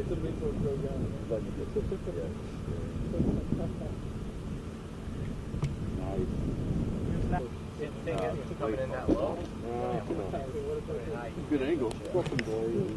It's a mentor program. Nice. Coming in that low. Good angle. Welcome, boy.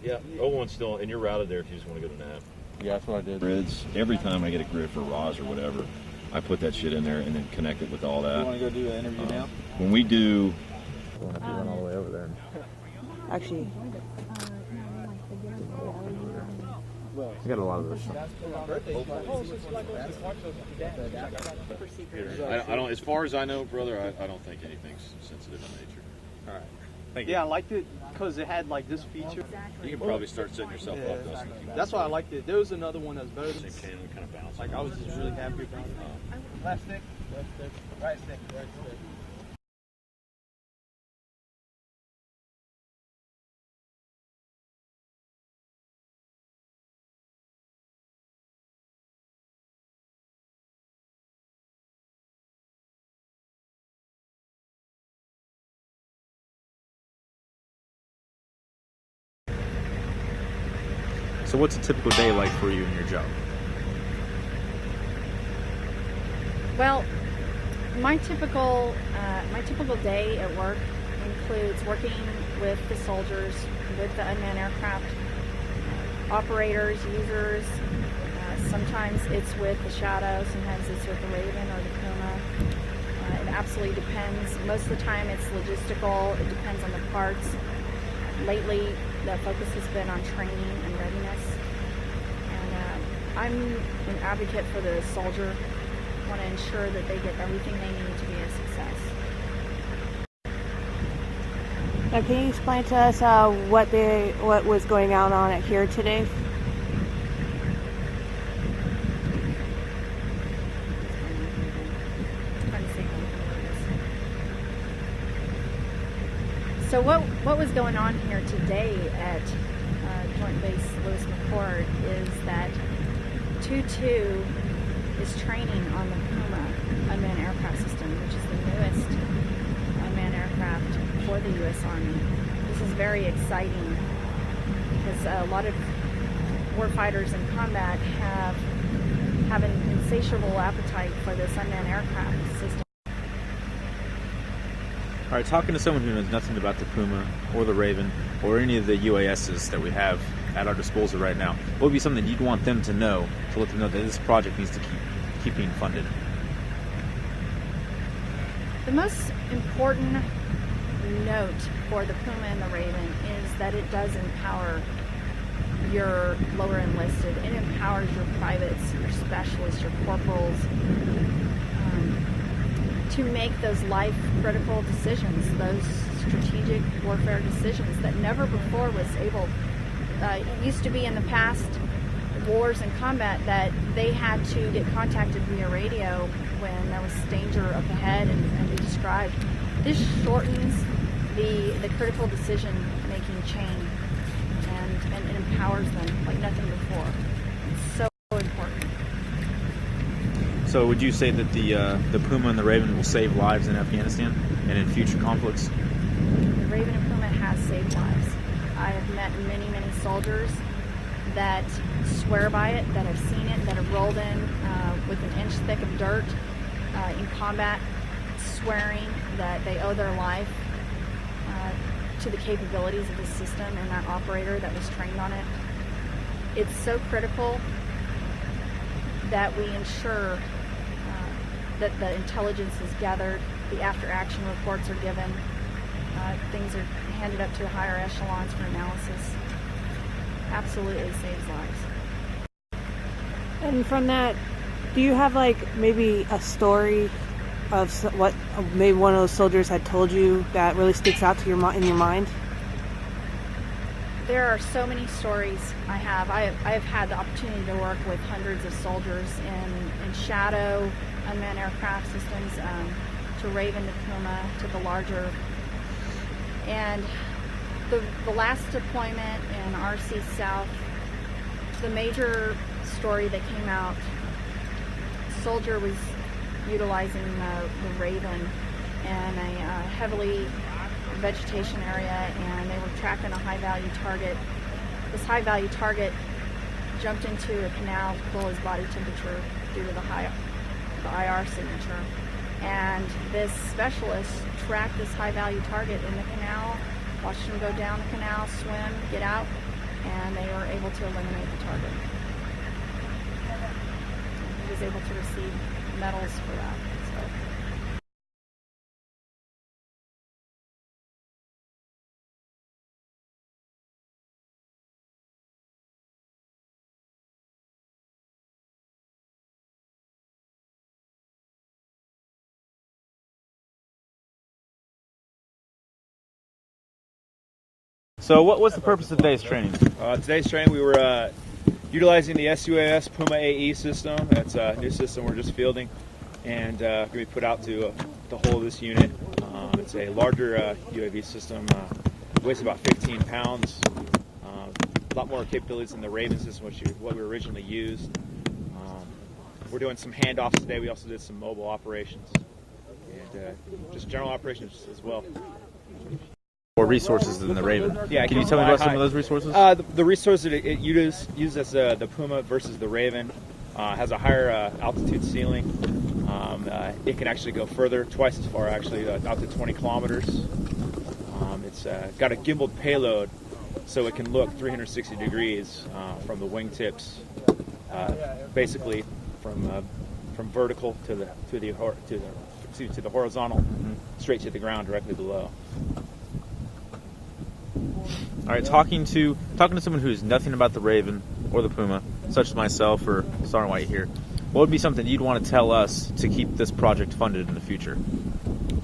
Yeah, 01's still, and you're routed there if you just want to go to nav. Yeah, that's what I did. Grids, every time I get a grid for RAWs or whatever, I put that shit in there and then connect it with all that. You want to go do an interview now? When we do... We'll have to run all the way over there. Actually, I got a lot of those. I don't, as far as I know, brother, I don't think anything's sensitive in nature. All right. Thank you. Yeah, I liked it because it had like this feature. You can probably start setting yourself up, Dustin. That's why I liked it. There was another one that's better than Can we kind of bounce? like I was just really happy about it. Left stick, right stick, right stick. So what's a typical day like for you in your job? well, my typical day at work includes working with the soldiers, with the unmanned aircraft, operators, users. Sometimes it's with the Shadow, sometimes it's with the Raven or the Puma. It absolutely depends. Most of the time it's logistical, it depends on the parts. Lately, the focus has been on training and readiness. And I'm an advocate for the soldier. I want to ensure that they get everything they need to be a success. Now, can you explain to us what was going on at here today? So what was going on here today at Joint Base Lewis McChord is that 2-2 is training on the Puma unmanned aircraft system, which is the newest unmanned aircraft for the U.S. Army. This is very exciting because a lot of warfighters in combat have an insatiable appetite for this unmanned aircraft system. All right, talking to someone who knows nothing about the Puma or the Raven or any of the UASs that we have at our disposal right now, what would be something you'd want them to know to let them know that this project needs to keep being funded? The most important note for the Puma and the Raven is that it does empower your lower enlisted. It empowers your privates, your specialists, your corporals, to make those life-critical decisions, those strategic warfare decisions that never before was able. It used to be in the past wars and combat that they had to get contacted via radio when there was danger up ahead and be described. This shortens the critical decision-making chain and it empowers them like nothing before. It's so important. So would you say that the Puma and the Raven will save lives in Afghanistan and in future conflicts? The Raven and Puma has saved lives. I have met many, many soldiers that swear by it, that have seen it, that have rolled in with an inch thick of dirt in combat, swearing that they owe their life to the capabilities of the system and that operator that was trained on it. It's so critical that we ensure that the intelligence is gathered, the after-action reports are given, things are handed up to higher echelons for analysis. Absolutely saves lives. And from that, do you have like maybe a story of what maybe one of those soldiers had told you that really sticks out to in your mind? There are so many stories I have. I've had the opportunity to work with hundreds of soldiers in Shadow, unmanned aircraft systems, to Raven, to Puma, to the larger. And the last deployment in RC South, the major story that came out, soldier was utilizing the Raven in a heavily vegetation area, and they were tracking a high-value target. This high-value target jumped into a canal to cool his body temperature due to the IR signature. And this specialist tracked this high-value target in the canal, watched him go down the canal, swim, get out, and they were able to eliminate the target. He was able to receive medals for that. So. So what was the purpose of today's training? Today's training, we were utilizing the SUAS Puma AE system. That's a new system we're just fielding, and going to be put out to the whole of this unit. It's a larger UAV system, weighs about 15 pounds. A lot more capabilities than the Raven system, which is what we originally used. We're doing some handoffs today. We also did some mobile operations and just general operations as well. More resources than the Raven. Yeah, can you tell me about some of those resources? The resources it uses the Puma versus the Raven has a higher altitude ceiling. It can actually go further, twice as far actually, out to 20 kilometers. It's got a gimbaled payload, so it can look 360 degrees from the wingtips, basically from vertical to the horizontal, straight to the ground directly below. All right, talking to someone who's nothing about the Raven or the Puma, such as myself or Sergeant White here, what would be something you'd want to tell us to keep this project funded in the future?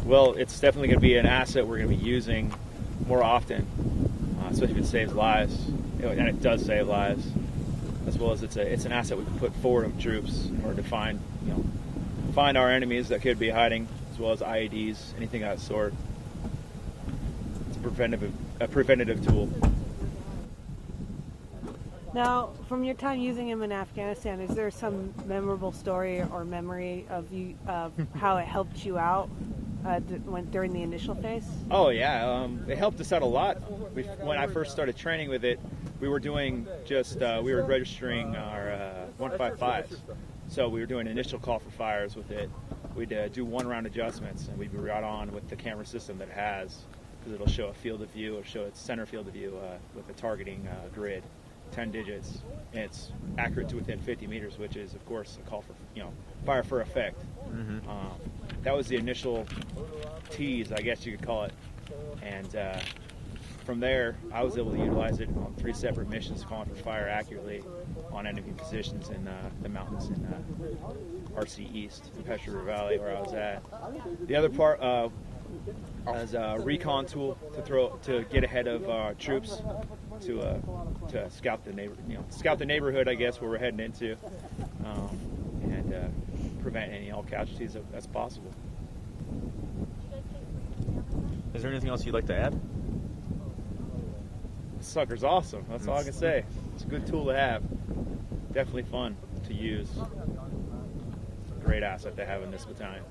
Well, it's definitely going to be an asset we're going to be using more often, especially if it saves lives, and it does save lives, as well as it's an asset we can put forward of troops in order to find our enemies that could be hiding, as well as IEDs, anything of that sort. It's a preventative tool. Now, from your time using him in Afghanistan, is there some memorable story or memory of how it helped you out during the initial phase? Oh yeah, it helped us out a lot. When I first started training with it, we were doing we were registering our 155s. So we were doing initial call for fires with it. We'd do one round adjustments, and we'd be right on with the camera system that it has, because it'll show a field of view, it'll show its center field of view with a targeting grid, 10 digits, and it's accurate to within 50 meters, which is, of course, a call for, fire for effect. Mm-hmm. That was the initial tease, I guess you could call it, and from there, I was able to utilize it on 3 separate missions, calling for fire accurately on enemy positions in the mountains in RC East, in Pesh River Valley, where I was at. The other part as a recon tool to get ahead of troops, to scout the neighborhood, I guess, where we're heading into, and prevent any all casualties as possible. Is there anything else you'd like to add? This sucker's awesome. That's all I can say. It's a good tool to have. Definitely fun to use. Great asset to have in this battalion.